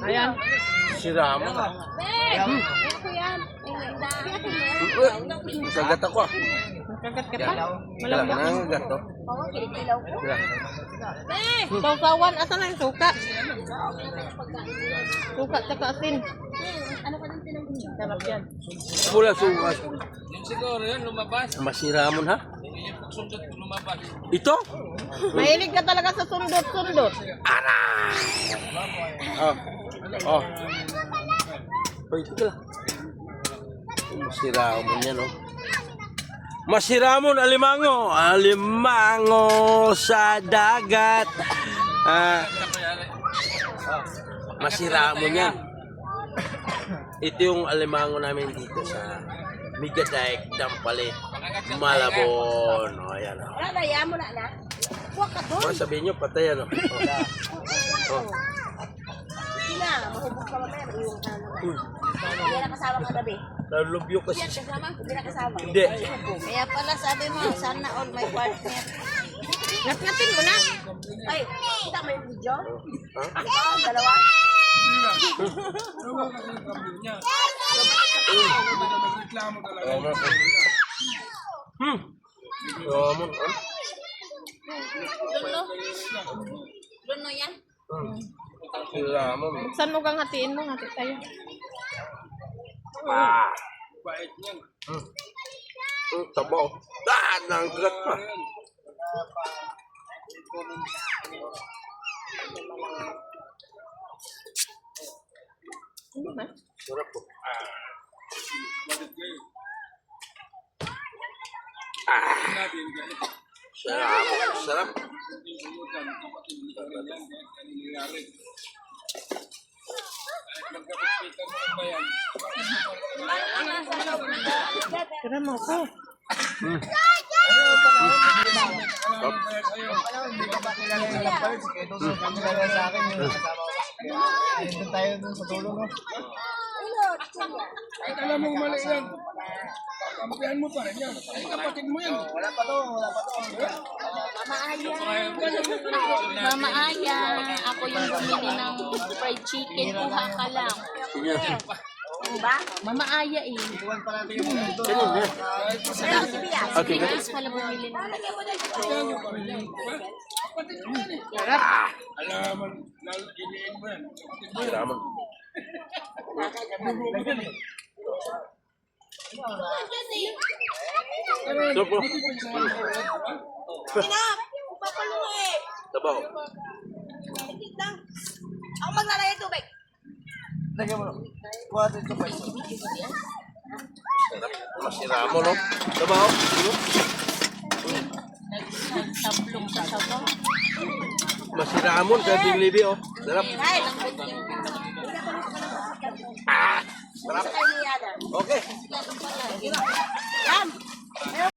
Ayan. Sira mo. Ito yan. Kagat ako ah. Kagat ka pa? Malambot. Nangagat to. Sausawan. Asan na yung suka? Suka tsaka asin. Ano pa nang tinangin? Sarap yan. Pula sukas. Yun siguro yun, lumabas. Masira mo ha? Yung pagsundot ko lumabas. Ito? Mahilig ka talaga sa sundot-sundot. Oh. Oh. Oh, ito ka lang. Masira mo yan, oh. Masira mo, alimango. Alimango sa dagat. Masira mo yan. Ito yung alimango namin dito sa Migadayk, Dampali, Malabon. O, ayan. O. Wala na, yan mo na. Huwag ka doon. O, sabihin nyo, patayan. O. O. Hindi na, mahubog ka mamaya. Iiwan ka na. Hindi na kasama ka gabi. Nalubyo kasi. Hindi na kasama. Hindi. Kaya pala sabi mo, sana all my partner. Ngat-ngatin mo na. Ay, kita mo yung video? Ha? Ito, dalawa. Ramon. Bruno yan? Ramon. Buksan mo kang hatiin mo. Hati tayo. Bait niyan. Tabaw. Nanggat pa. Ano ba? Sarap po. Sarap. Sarap. Tira mo ko. Alam mo mali yan. Kampihan mo pa rin yan. Ay, kapatid mo yan. Wala pa to. Mama Aya, ako yung bumili ng fried chicken. Kuha ka lang. Ano ba? Mama Aya eh. Okay. Yes, pala bumili ng Alaman, iniin mo yan. Ramon. Ito po. Tabaw. Ako maglalagay ng tubig. Masira mo, no? Tabaw. Tablong sa sabaw. Masira mo sa Biglibi, oh. Sarap. Ay, lambot yung... Sarap. Okay.